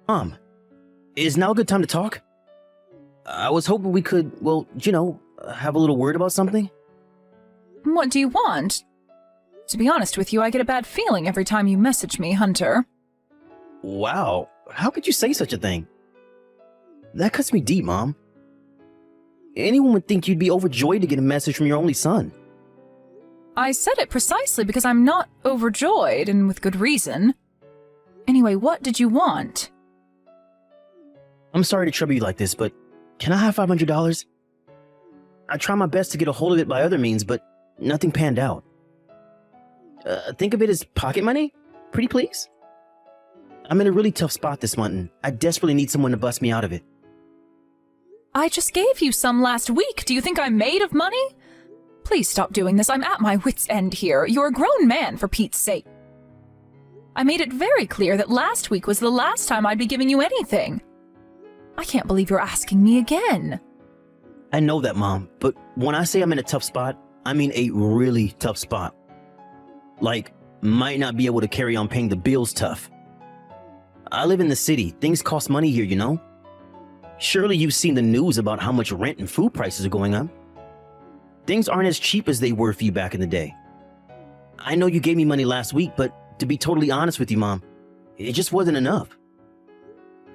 Mom, is now a good time to talk? I was hoping we could, have a little word about something. What do you want? To be honest with you, I get a bad feeling every time you message me, Hunter. Wow, how could you say such a thing? That cuts me deep, Mom. Anyone would think you'd be overjoyed to get a message from your only son. I said it precisely because I'm not overjoyed, and with good reason. Anyway, what did you want? I'm sorry to trouble you like this, but can I have $500? I tried my best to get a hold of it by other means, but nothing panned out. Think of it as pocket money? Pretty please? I'm in a really tough spot this month, and I desperately need someone to bust me out of it. I just gave you some last week. Do you think I'm made of money? Please stop doing this. I'm at my wit's end here. You're a grown man, for Pete's sake. I made it very clear that last week was the last time I'd be giving you anything. I can't believe you're asking me again. I know that, Mom, but when I say I'm in a tough spot, I mean a really tough spot. Like, might not be able to carry on paying the bills tough. I live in the city. Things cost money here, you know? Surely you've seen the news about how much rent and food prices are going up. Things aren't as cheap as they were for you back in the day. I know you gave me money last week, but to be totally honest with you, Mom, it just wasn't enough.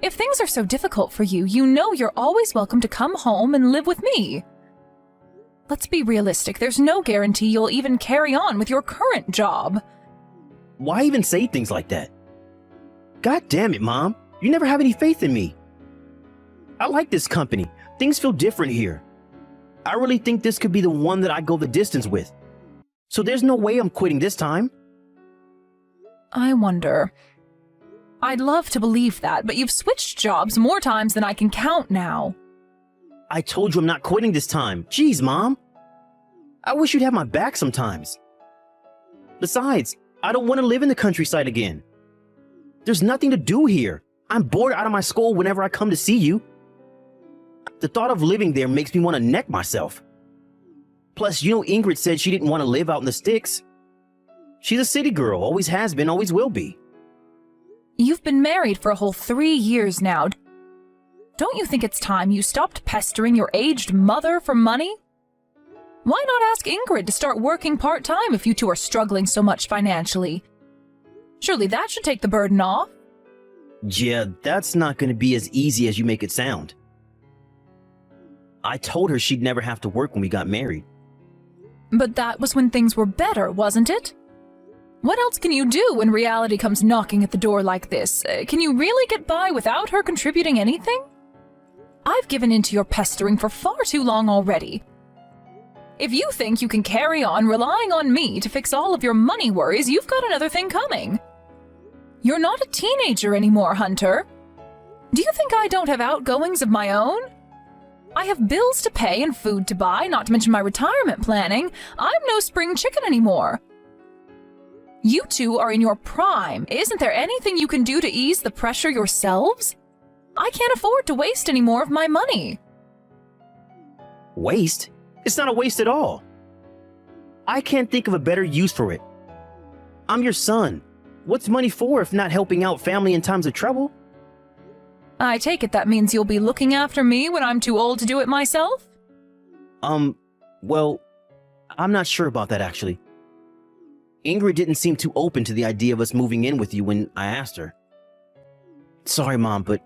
If things are so difficult for you, you know you're always welcome to come home and live with me. Let's be realistic. There's no guarantee you'll even carry on with your current job. Why even say things like that? God damn it, Mom. You never have any faith in me. I like this company. Things feel different here. I really think this could be the one that I go the distance with. So there's no way I'm quitting this time. I wonder. I'd love to believe that, but you've switched jobs more times than I can count now. I told you I'm not quitting this time. Jeez, Mom. I wish you'd have my back sometimes. Besides, I don't want to live in the countryside again. There's nothing to do here. I'm bored out of my skull whenever I come to see you. The thought of living there makes me want to neck myself. Plus, Ingrid said she didn't want to live out in the sticks. She's a city girl, always has been, always will be. You've been married for a whole 3 years now. Don't you think it's time you stopped pestering your aged mother for money? Why not ask Ingrid to start working part-time if you two are struggling so much financially? Surely that should take the burden off. Yeah, that's not going to be as easy as you make it sound. I told her she'd never have to work when we got married. But that was when things were better, wasn't it? What else can you do when reality comes knocking at the door like this? Can you really get by without her contributing anything? I've given in to your pestering for far too long already. If you think you can carry on relying on me to fix all of your money worries, you've got another thing coming. You're not a teenager anymore, Hunter. Do you think I don't have outgoings of my own? I have bills to pay and food to buy, not to mention my retirement planning. I'm no spring chicken anymore. You two are in your prime. Isn't there anything you can do to ease the pressure yourselves? I can't afford to waste any more of my money. Waste? It's not a waste at all. I can't think of a better use for it. I'm your son. What's money for if not helping out family in times of trouble? I take it that means you'll be looking after me when I'm too old to do it myself? Well, I'm not sure about that actually. Ingrid didn't seem too open to the idea of us moving in with you when I asked her. Sorry, Mom, but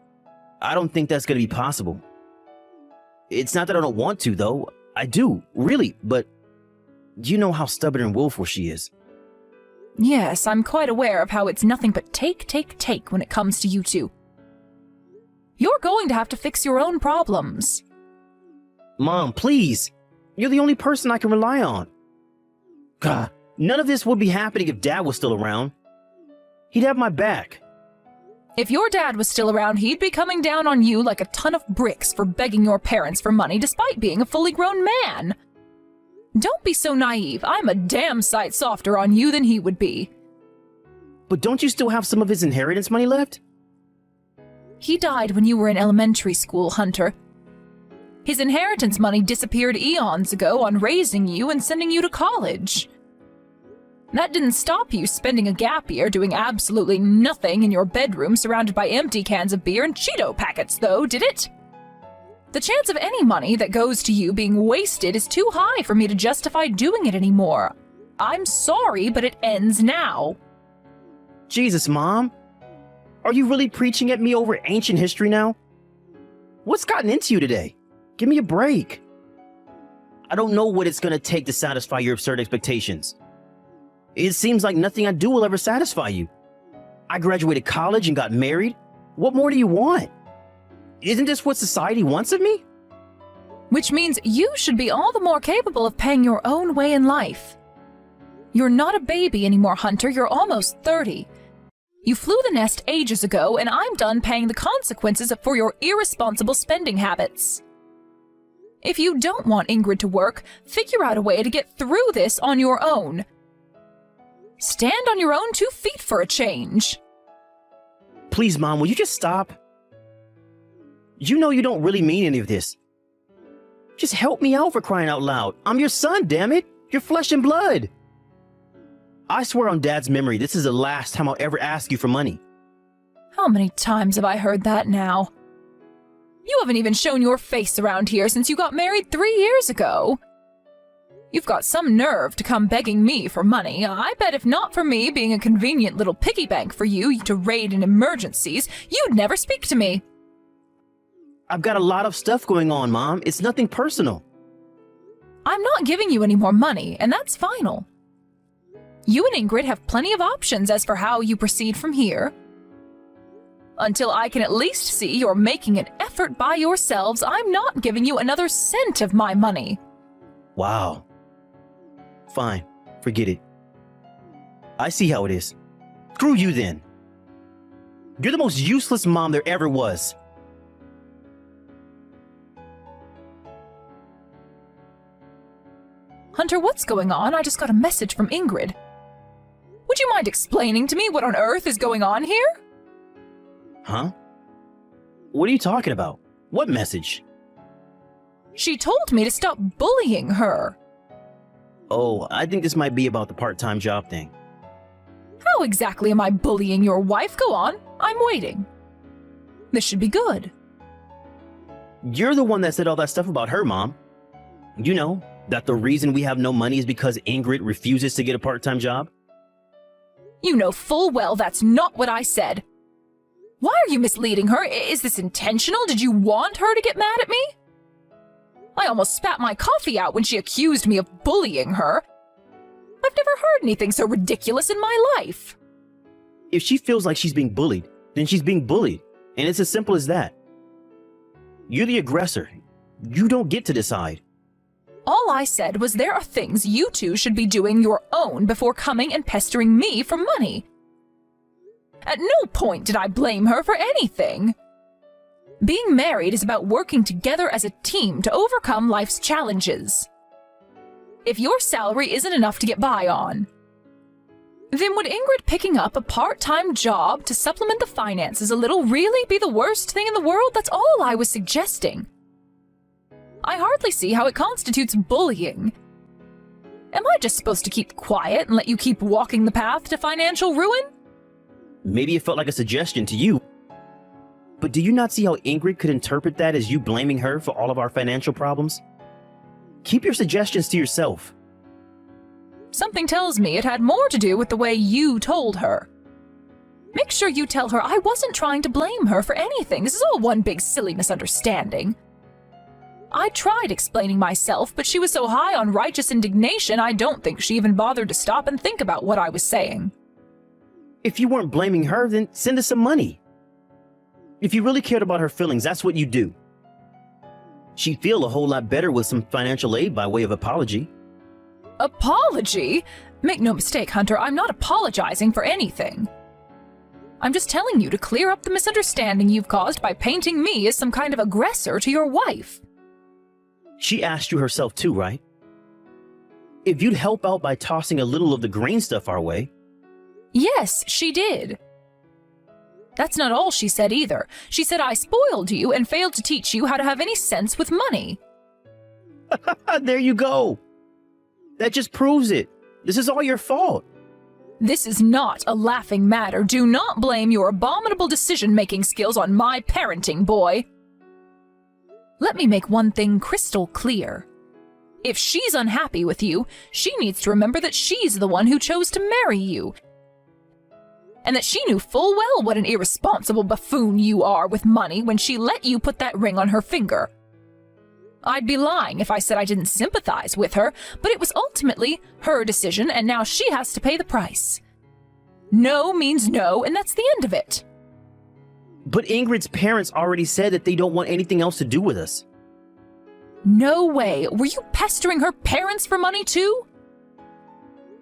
I don't think that's going to be possible. It's not that I don't want to, though. I do, really, but you know how stubborn and willful she is. Yes, I'm quite aware of how it's nothing but take when it comes to you two. You're going to have to fix your own problems. Mom, please. You're the only person I can rely on. God, none of this would be happening if Dad was still around. He'd have my back. If your dad was still around, he'd be coming down on you like a ton of bricks for begging your parents for money despite being a fully grown man. Don't be so naive. I'm a damn sight softer on you than he would be. But don't you still have some of his inheritance money left? He died when you were in elementary school, Hunter. His inheritance money disappeared eons ago on raising you and sending you to college. That didn't stop you spending a gap year doing absolutely nothing in your bedroom surrounded by empty cans of beer and Cheeto packets, though, did it? The chance of any money that goes to you being wasted is too high for me to justify doing it anymore. I'm sorry, but it ends now. Jesus, Mom. Are you really preaching at me over ancient history now? What's gotten into you today? Give me a break. I don't know what it's gonna take to satisfy your absurd expectations. It seems like nothing I do will ever satisfy you. I graduated college and got married. What more do you want? Isn't this what society wants of me? Which means you should be all the more capable of paying your own way in life. You're not a baby anymore, Hunter. You're almost 30. You flew the nest ages ago, and I'm done paying the consequences for your irresponsible spending habits. If you don't want Ingrid to work, figure out a way to get through this on your own. Stand on your own 2 feet for a change. Please, Mom, will you just stop? You know you don't really mean any of this. Just help me out, for crying out loud. I'm your son, damn it. You're flesh and blood. I swear on Dad's memory, this is the last time I'll ever ask you for money. How many times have I heard that now? You haven't even shown your face around here since you got married 3 years ago. You've got some nerve to come begging me for money. I bet if not for me being a convenient little piggy bank for you to raid in emergencies, you'd never speak to me. I've got a lot of stuff going on, Mom. It's nothing personal. I'm not giving you any more money, and that's final. You and Ingrid have plenty of options as for how you proceed from here. Until I can at least see you're making an effort by yourselves, I'm not giving you another cent of my money. Wow. Fine. Forget it. I see how it is. Screw you then. You're the most useless mom there ever was. Hunter, what's going on? I just got a message from Ingrid. Would you mind explaining to me what on earth is going on here? Huh? What are you talking about? What message? She told me to stop bullying her. Oh, I think this might be about the part-time job thing. How exactly am I bullying your wife? Go on, I'm waiting. This should be good. You're the one that said all that stuff about her, Mom. You know, that the reason we have no money is because Ingrid refuses to get a part-time job? You know full well that's not what I said. Why are you misleading her? Is this intentional? Did you want her to get mad at me? I almost spat my coffee out when she accused me of bullying her. I've never heard anything so ridiculous in my life. If she feels like she's being bullied, then she's being bullied, and it's as simple as that. You're the aggressor. You don't get to decide. All I said was there are things you two should be doing your own before coming and pestering me for money. At no point did I blame her for anything. Being married is about working together as a team to overcome life's challenges. If your salary isn't enough to get by on, then would Ingrid picking up a part-time job to supplement the finances a little really be the worst thing in the world? That's all I was suggesting. I hardly see how it constitutes bullying. Am I just supposed to keep quiet and let you keep walking the path to financial ruin? Maybe it felt like a suggestion to you. But do you not see how Ingrid could interpret that as you blaming her for all of our financial problems? Keep your suggestions to yourself. Something tells me it had more to do with the way you told her. Make sure you tell her I wasn't trying to blame her for anything. This is all one big silly misunderstanding. I tried explaining myself, but she was so high on righteous indignation I don't think she even bothered to stop and think about what I was saying. If you weren't blaming her, then send us some money. If you really cared about her feelings, that's what you do. She'd feel a whole lot better with some financial aid by way of apology. Apology? Make no mistake, Hunter, I'm not apologizing for anything. I'm just telling you to clear up the misunderstanding you've caused by painting me as some kind of aggressor to your wife. She asked you herself too, right? If you'd help out by tossing a little of the green stuff our way. Yes, she did. That's not all she said either. She said I spoiled you and failed to teach you how to have any sense with money. There you go. That just proves it. This is all your fault. This is not a laughing matter. Do not blame your abominable decision-making skills on my parenting, boy. Let me make one thing crystal clear. If she's unhappy with you, she needs to remember that she's the one who chose to marry you, and that she knew full well what an irresponsible buffoon you are with money when she let you put that ring on her finger. I'd be lying if I said I didn't sympathize with her, but it was ultimately her decision, and now she has to pay the price. No means no, and that's the end of it. But Ingrid's parents already said that they don't want anything else to do with us. No way. Were you pestering her parents for money too?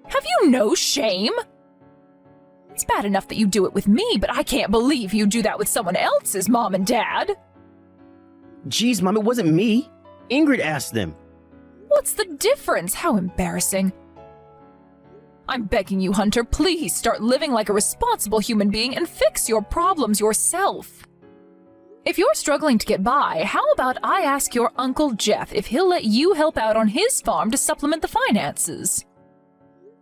Have you no shame? It's bad enough that you do it with me, but I can't believe you do that with someone else's mom and dad. Geez, Mom, it wasn't me. Ingrid asked them. What's the difference? How embarrassing. I'm begging you, Hunter, please start living like a responsible human being and fix your problems yourself. If you're struggling to get by, how about I ask your Uncle Jeff if he'll let you help out on his farm to supplement the finances?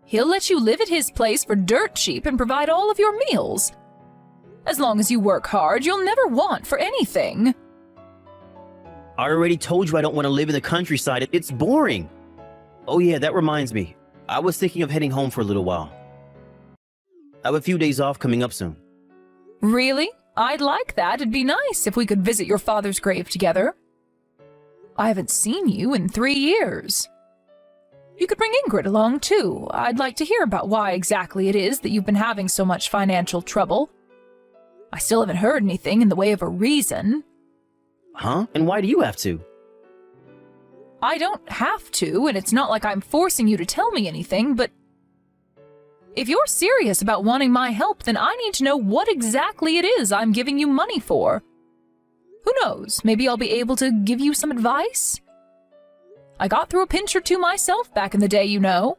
He'll let you live at his place for dirt cheap and provide all of your meals. As long as you work hard, you'll never want for anything. I already told you I don't want to live in the countryside. It's boring. Oh yeah, that reminds me. I was thinking of heading home for a little while. I have a few days off coming up soon. Really? I'd like that. It'd be nice if we could visit your father's grave together. I haven't seen you in 3 years. You could bring Ingrid along too. I'd like to hear about why exactly it is that you've been having so much financial trouble. I still haven't heard anything in the way of a reason. Huh? And why do you have to? I don't have to, and it's not like I'm forcing you to tell me anything, but if you're serious about wanting my help, then I need to know what exactly it is I'm giving you money for. Who knows, maybe I'll be able to give you some advice? I got through a pinch or two myself back in the day, you know.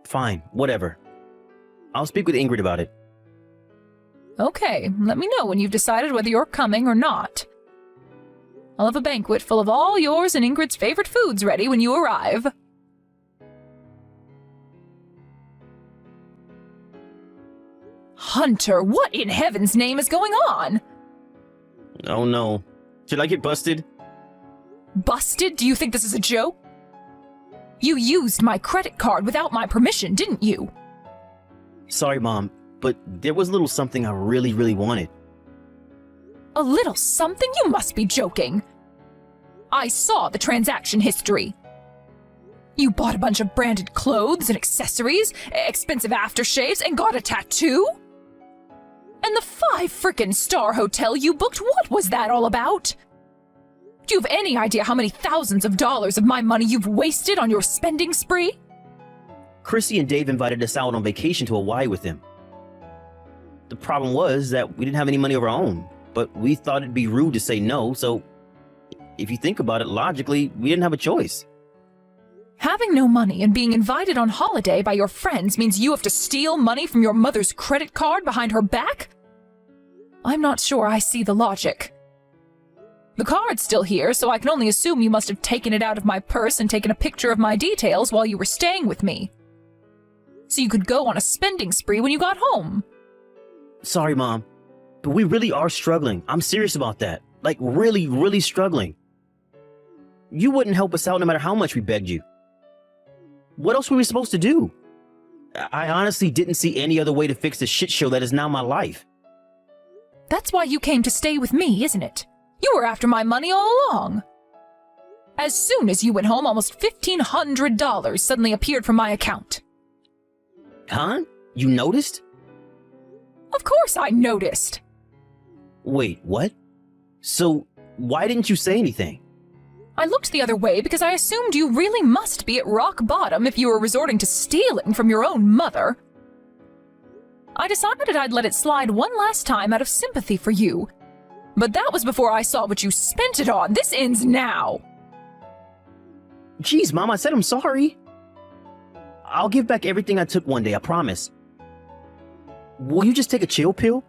Fine, whatever. I'll speak with Ingrid about it. Okay, let me know when you've decided whether you're coming or not. I'll have a banquet full of all yours and Ingrid's favorite foods ready when you arrive. Hunter, what in heaven's name is going on? Oh no. Should I get busted? Busted? Do you think this is a joke? You used my credit card without my permission, didn't you? Sorry, Mom, but there was a little something I really wanted. A little something? You must be joking. I saw the transaction history. You bought a bunch of branded clothes and accessories, expensive aftershaves, and got a tattoo? And the 5-frickin' star hotel you booked, what was that all about? Do you have any idea how many thousands of dollars of my money you've wasted on your spending spree? Chrissy and Dave invited us out on vacation to Hawaii with them. The problem was that we didn't have any money of our own, but we thought it'd be rude to say no, so if you think about it logically, we didn't have a choice. Having no money and being invited on holiday by your friends means you have to steal money from your mother's credit card behind her back? I'm not sure I see the logic. The card's still here, so I can only assume you must have taken it out of my purse and taken a picture of my details while you were staying with me, so you could go on a spending spree when you got home. Sorry, Mom, but we really are struggling. I'm serious about that. Like, really struggling. You wouldn't help us out no matter how much we begged you. What else were we supposed to do? I honestly didn't see any other way to fix the shit show that is now my life. That's why you came to stay with me, isn't it? You were after my money all along. As soon as you went home, almost $1,500 suddenly appeared from my account. Huh? You noticed? Of course I noticed. Wait, what? So, why didn't you say anything? I looked the other way because I assumed you really must be at rock bottom if you were resorting to stealing from your own mother. I decided I'd let it slide one last time out of sympathy for you. But that was before I saw what you spent it on. This ends now. Jeez, Mom, I said I'm sorry. I'll give back everything I took one day, I promise. Will you just take a chill pill?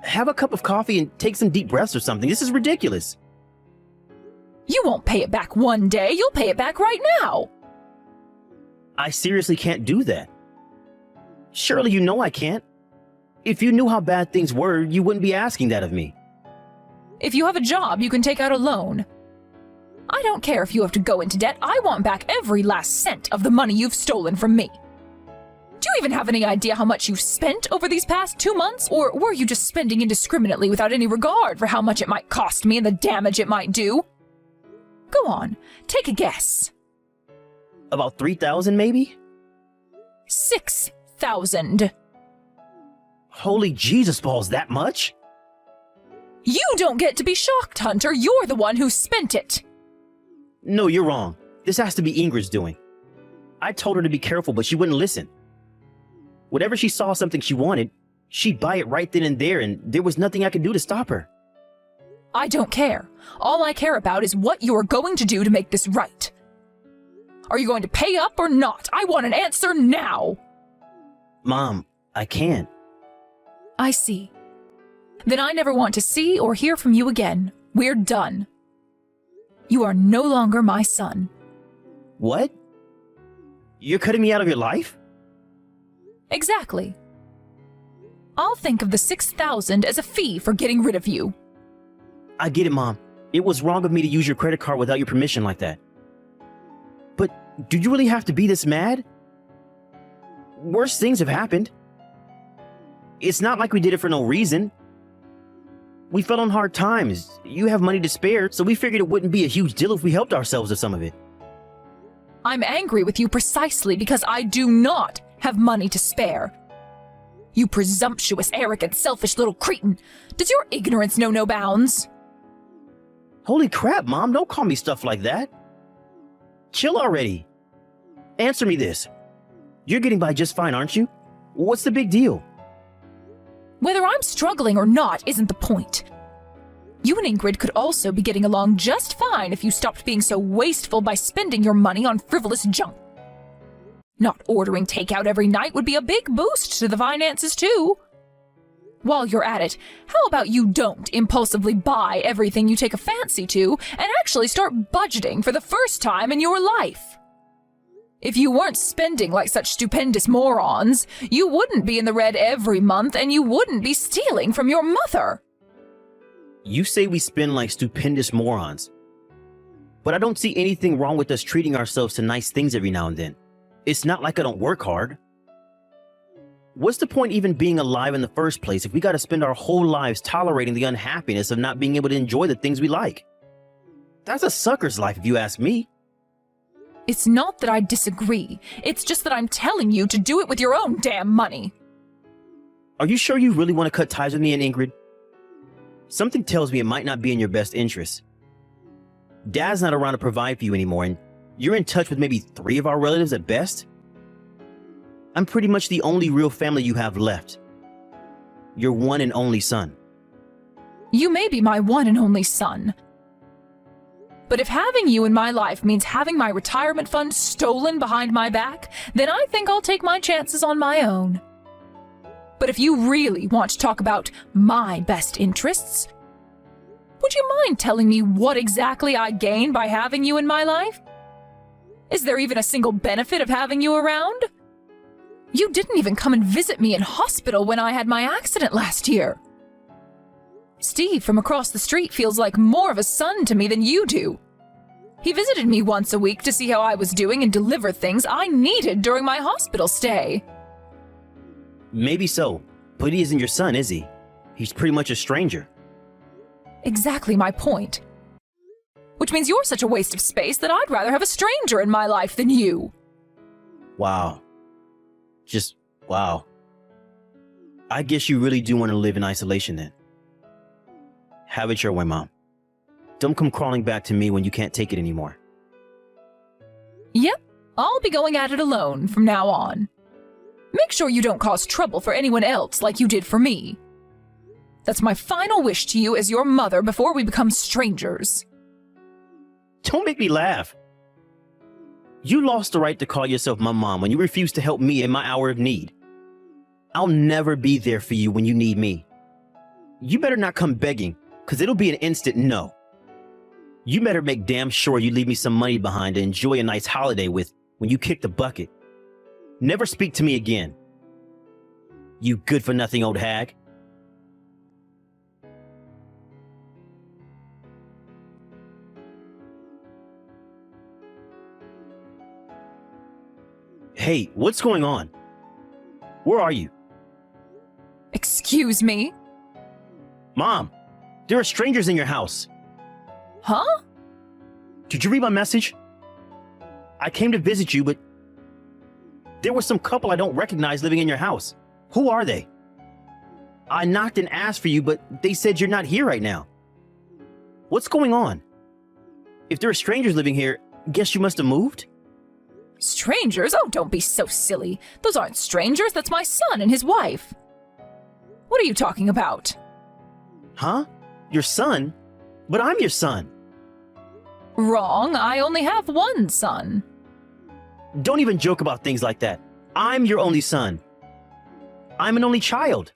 Have a cup of coffee and take some deep breaths or something. This is ridiculous. You won't pay it back one day. You'll pay it back right now. I seriously can't do that. Surely you know I can't. If you knew how bad things were, you wouldn't be asking that of me. If you have a job, you can take out a loan. I don't care if you have to go into debt. I want back every last cent of the money you've stolen from me. Do you even have any idea how much you've spent over these past 2 months? Or were you just spending indiscriminately without any regard for how much it might cost me and the damage it might do? Go on, take a guess. About 3,000 maybe? 6,000. Holy Jesus balls, that much? You don't get to be shocked, Hunter. You're the one who spent it. No, you're wrong. This has to be Ingrid's doing. I told her to be careful, but she wouldn't listen. Whenever she saw something she wanted, she'd buy it right then and there, and there was nothing I could do to stop her. I don't care. All I care about is what you are going to do to make this right. Are you going to pay up or not? I want an answer now. Mom, I can't. I see. Then I never want to see or hear from you again. We're done. You are no longer my son. What? You're cutting me out of your life? Exactly. I'll think of the 6,000 as a fee for getting rid of you. I get it, Mom. It was wrong of me to use your credit card without your permission like that. But do you really have to be this mad? Worse things have happened. It's not like we did it for no reason. We fell on hard times. You have money to spare, so we figured it wouldn't be a huge deal if we helped ourselves with some of it. I'm angry with you precisely because I do not have money to spare. You presumptuous, arrogant, selfish little cretin. Does your ignorance know no bounds? Holy crap, Mom, don't call me stuff like that. Chill already. Answer me this. You're getting by just fine, aren't you? What's the big deal? Whether I'm struggling or not isn't the point. You and Ingrid could also be getting along just fine if you stopped being so wasteful by spending your money on frivolous junk. Not ordering takeout every night would be a big boost to the finances, too. While you're at it, how about you don't impulsively buy everything you take a fancy to and actually start budgeting for the first time in your life? If you weren't spending like such stupendous morons, you wouldn't be in the red every month and you wouldn't be stealing from your mother. You say we spend like stupendous morons. But I don't see anything wrong with us treating ourselves to nice things every now and then. It's not like I don't work hard. What's the point even being alive in the first place if we gotta spend our whole lives tolerating the unhappiness of not being able to enjoy the things we like? That's a sucker's life if you ask me. It's not that I disagree. It's just that I'm telling you to do it with your own damn money. Are you sure you really want to cut ties with me and Ingrid? Something tells me it might not be in your best interest. Dad's not around to provide for you anymore, and you're in touch with maybe 3 of our relatives at best. I'm pretty much the only real family you have left. Your one and only son. You may be my one and only son. But if having you in my life means having my retirement fund stolen behind my back, then I think I'll take my chances on my own. But if you really want to talk about my best interests, would you mind telling me what exactly I gain by having you in my life? Is there even a single benefit of having you around? You didn't even come and visit me in hospital when I had my accident last year. Steve from across the street feels like more of a son to me than you do. He visited me once a week to see how I was doing and deliver things I needed during my hospital stay. Maybe so, but he isn't your son, is he? He's pretty much a stranger. Exactly my point. Which means you're such a waste of space that I'd rather have a stranger in my life than you. Wow. Just, wow. I guess you really do want to live in isolation then. Have it your way, Mom. Don't come crawling back to me when you can't take it anymore. Yep, I'll be going at it alone from now on. Make sure you don't cause trouble for anyone else like you did for me. That's my final wish to you as your mother before we become strangers. Don't make me laugh. You lost the right to call yourself my mom when you refused to help me in my hour of need. I'll never be there for you when you need me. You better not come begging, because it'll be an instant no. You better make damn sure you leave me some money behind to enjoy a nice holiday with when you kick the bucket. Never speak to me again. you good-for-nothing old hag. Hey, what's going on? Where are you? Excuse me? Mom, there are strangers in your house. Huh? Did you read my message? I came to visit you, but there was some couple I don't recognize living in your house. Who are they? I knocked and asked for you, but they said you're not here right now. What's going on? If there are strangers living here, guess you must have moved? Strangers? Oh, don't be so silly. Those aren't strangers, that's my son and his wife. What are you talking about? Huh? Your son? But I'm your son. Wrong, I only have one son. Don't even joke about things like that. I'm your only son. I'm an only child.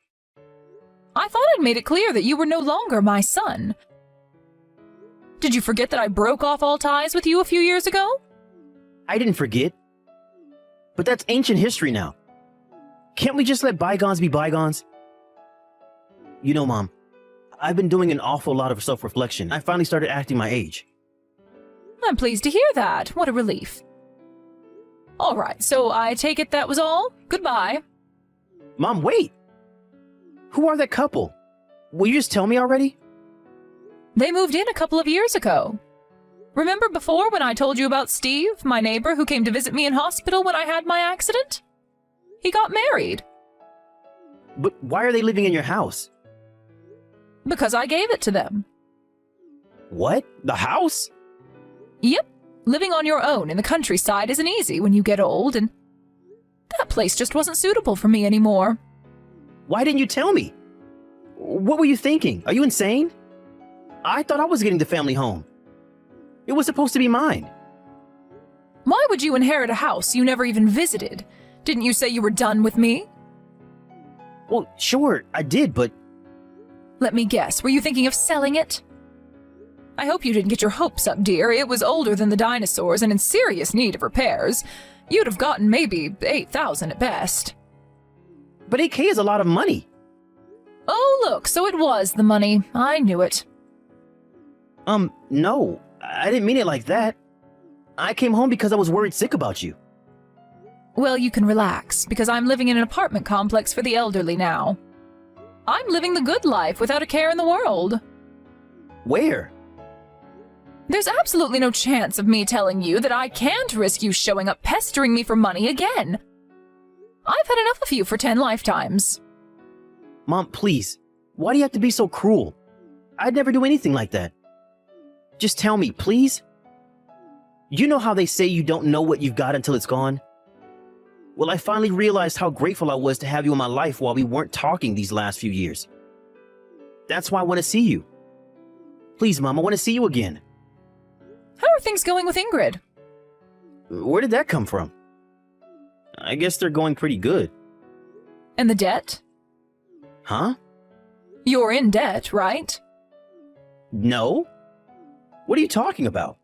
I thought I'd made it clear that you were no longer my son. Did you forget that I broke off all ties with you a few years ago? I didn't forget. But that's ancient history now. Can't we just let bygones be bygones? You know, Mom, I've been doing an awful lot of self-reflection. I finally started acting my age. I'm pleased to hear that. What a relief. All right, so I take it that was all? Goodbye. Mom, wait! Who are that couple? Will you just tell me already? They moved in a couple of years ago. Remember before when I told you about Steve, my neighbor who came to visit me in hospital when I had my accident? He got married. But why are they living in your house? Because I gave it to them. What? The house? Yep. Living on your own in the countryside isn't easy when you get old, and that place just wasn't suitable for me anymore. Why didn't you tell me? What were you thinking? Are you insane? I thought I was getting the family home. It was supposed to be mine. Why would you inherit a house you never even visited? Didn't you say you were done with me? Well, sure, I did, but... Let me guess, were you thinking of selling it? I hope you didn't get your hopes up, dear. It was older than the dinosaurs and in serious need of repairs. You'd have gotten maybe 8,000 at best. But 8K is a lot of money. Oh, look, so it was the money. I knew it. No, I didn't mean it like that. I came home because I was worried sick about you. Well, you can relax, because I'm living in an apartment complex for the elderly now. I'm living the good life without a care in the world. Where? There's absolutely no chance of me telling you that I can't risk you showing up pestering me for money again. I've had enough of you for 10 lifetimes. Mom, please. Why do you have to be so cruel? I'd never do anything like that. Just tell me, please. You know how they say you don't know what you've got until it's gone? Well, I finally realized how grateful I was to have you in my life while we weren't talking these last few years. That's why I want to see you. Please, Mom, I want to see you again. How are things going with Ingrid? Where did that come from? I guess they're going pretty good. And the debt? Huh? You're in debt, right? No. What are you talking about?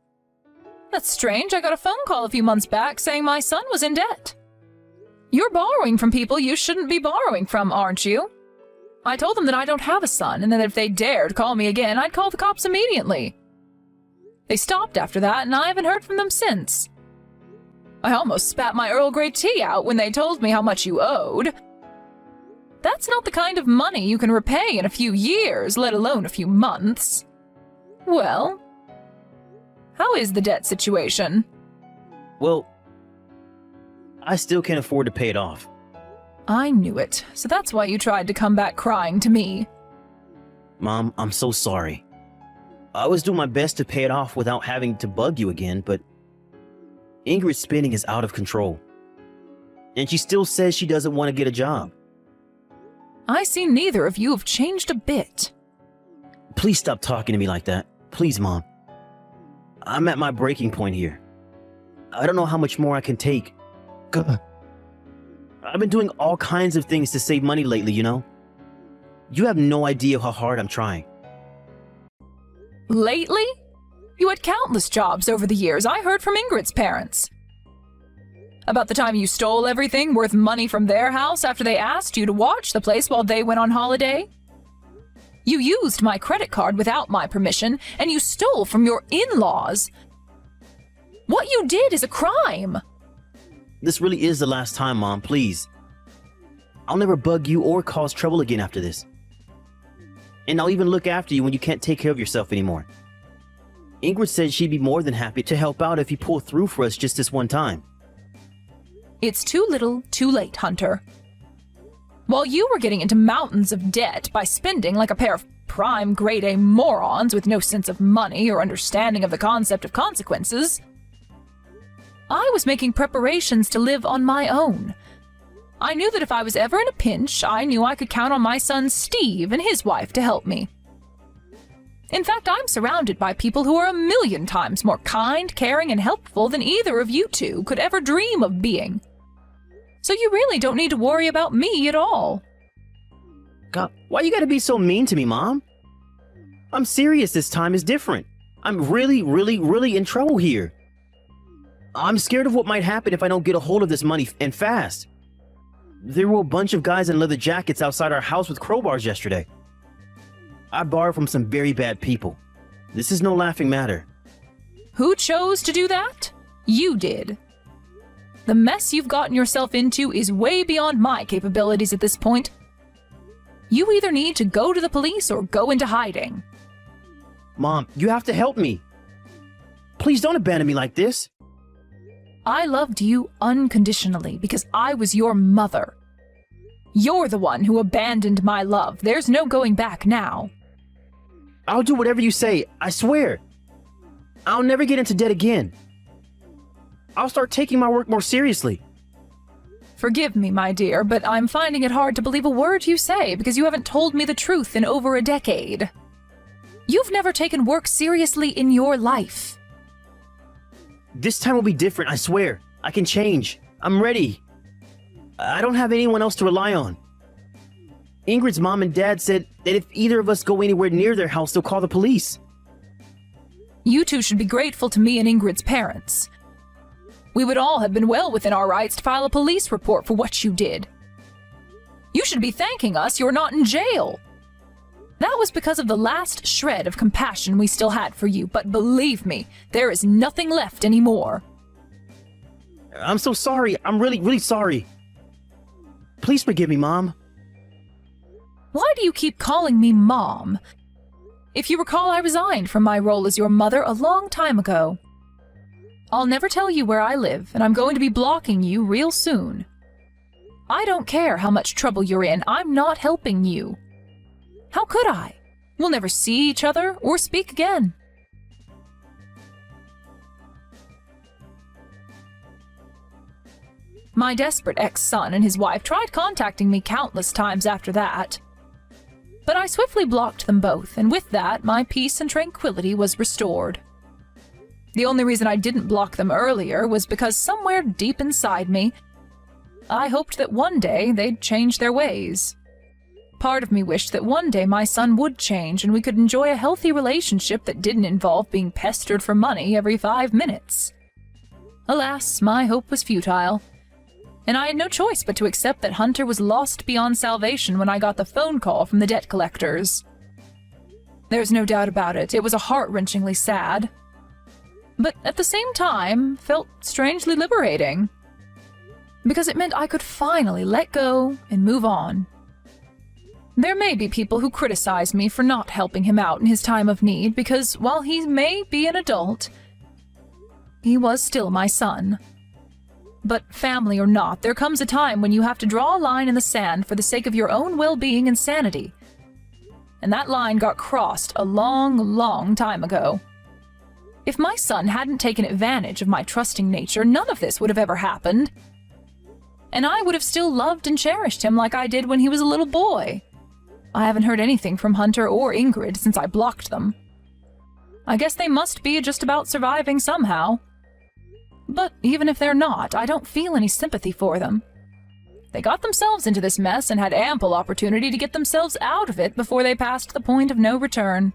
That's strange. I got a phone call a few months back saying my son was in debt. You're borrowing from people you shouldn't be borrowing from, aren't you? I told them that I don't have a son, and that if they dared call me again, I'd call the cops immediately. They stopped after that, and I haven't heard from them since. I almost spat my Earl Grey tea out when they told me how much you owed. That's not the kind of money you can repay in a few years, let alone a few months. Well, how is the debt situation? Well, I still can't afford to pay it off. I knew it, so that's why you tried to come back crying to me. Mom, I'm so sorry. I was doing my best to pay it off without having to bug you again, but Ingrid's spending is out of control. And she still says she doesn't want to get a job. I see neither of you have changed a bit. Please stop talking to me like that. Please, Mom. I'm at my breaking point here. I don't know how much more I can take. Gah. I've been doing all kinds of things to save money lately, you know? You have no idea how hard I'm trying. Lately? You had countless jobs over the years. I heard from Ingrid's parents. About the time you stole everything worth money from their house after they asked you to watch the place while they went on holiday? You used my credit card without my permission, and you stole from your in-laws. What you did is a crime. This really is the last time, Mom, please. I'll never bug you or cause trouble again after this. And I'll even look after you when you can't take care of yourself anymore. Ingrid said she'd be more than happy to help out if you pull through for us just this one time. It's too little, too late, Hunter. While you were getting into mountains of debt by spending like a pair of prime grade A morons with no sense of money or understanding of the concept of consequences, I was making preparations to live on my own. I knew that if I was ever in a pinch, I knew I could count on my son Steve and his wife to help me. In fact, I'm surrounded by people who are a million times more kind, caring, and helpful than either of you two could ever dream of being. So you really don't need to worry about me at all. God, why you gotta be so mean to me, Mom? I'm serious, this time is different. I'm really in trouble here. I'm scared of what might happen if I don't get a hold of this money and fast. There were a bunch of guys in leather jackets outside our house with crowbars yesterday. I borrowed from some very bad people. This is no laughing matter. Who chose to do that? You did. The mess you've gotten yourself into is way beyond my capabilities at this point. You either need to go to the police or go into hiding. Mom, you have to help me. Please don't abandon me like this. I loved you unconditionally because I was your mother. You're the one who abandoned my love. There's no going back now. I'll do whatever you say, I swear. I'll never get into debt again. I'll start taking my work more seriously. Forgive me, my dear, but I'm finding it hard to believe a word you say because you haven't told me the truth in over a decade. You've never taken work seriously in your life. This time will be different, I swear. I can change. I'm ready. I don't have anyone else to rely on. Ingrid's mom and dad said that if either of us go anywhere near their house, they'll call the police. You two should be grateful to me and Ingrid's parents. We would all have been well within our rights to file a police report for what you did. You should be thanking us you're not in jail. That was because of the last shred of compassion we still had for you, but believe me, there is nothing left anymore. I'm so sorry. I'm really sorry. Please forgive me, Mom. Why do you keep calling me Mom? If you recall, I resigned from my role as your mother a long time ago. I'll never tell you where I live, and I'm going to be blocking you real soon. I don't care how much trouble you're in, I'm not helping you. How could I? We'll never see each other or speak again. My desperate ex-son and his wife tried contacting me countless times after that. But I swiftly blocked them both, and with that, my peace and tranquility was restored. The only reason I didn't block them earlier was because somewhere deep inside me, I hoped that one day they'd change their ways. Part of me wished that one day my son would change and we could enjoy a healthy relationship that didn't involve being pestered for money every 5 minutes. Alas, my hope was futile, and I had no choice but to accept that Hunter was lost beyond salvation when I got the phone call from the debt collectors. There's no doubt about it, it was a heart-wrenchingly sad, but at the same time felt strangely liberating, because it meant I could finally let go and move on. There may be people who criticize me for not helping him out in his time of need because, while he may be an adult, he was still my son. But family or not, there comes a time when you have to draw a line in the sand for the sake of your own well-being and sanity. And that line got crossed a long time ago. If my son hadn't taken advantage of my trusting nature, none of this would have ever happened. And I would have still loved and cherished him like I did when he was a little boy. I haven't heard anything from Hunter or Ingrid since I blocked them. I guess they must be just about surviving somehow. But even if they're not, I don't feel any sympathy for them. They got themselves into this mess and had ample opportunity to get themselves out of it before they passed the point of no return.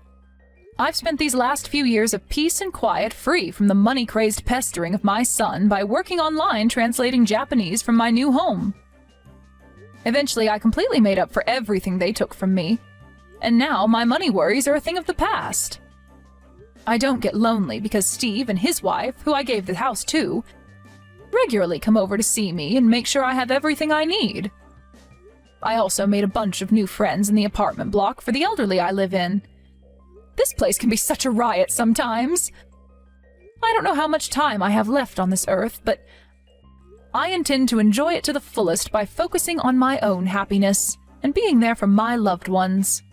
I've spent these last few years of peace and quiet free from the money-crazed pestering of my son by working online translating Japanese from my new home. Eventually, I completely made up for everything they took from me, and now my money worries are a thing of the past. I don't get lonely because Steve and his wife, who I gave the house to, regularly come over to see me and make sure I have everything I need. I also made a bunch of new friends in the apartment block for the elderly I live in. This place can be such a riot sometimes. I don't know how much time I have left on this earth, but I intend to enjoy it to the fullest by focusing on my own happiness and being there for my loved ones.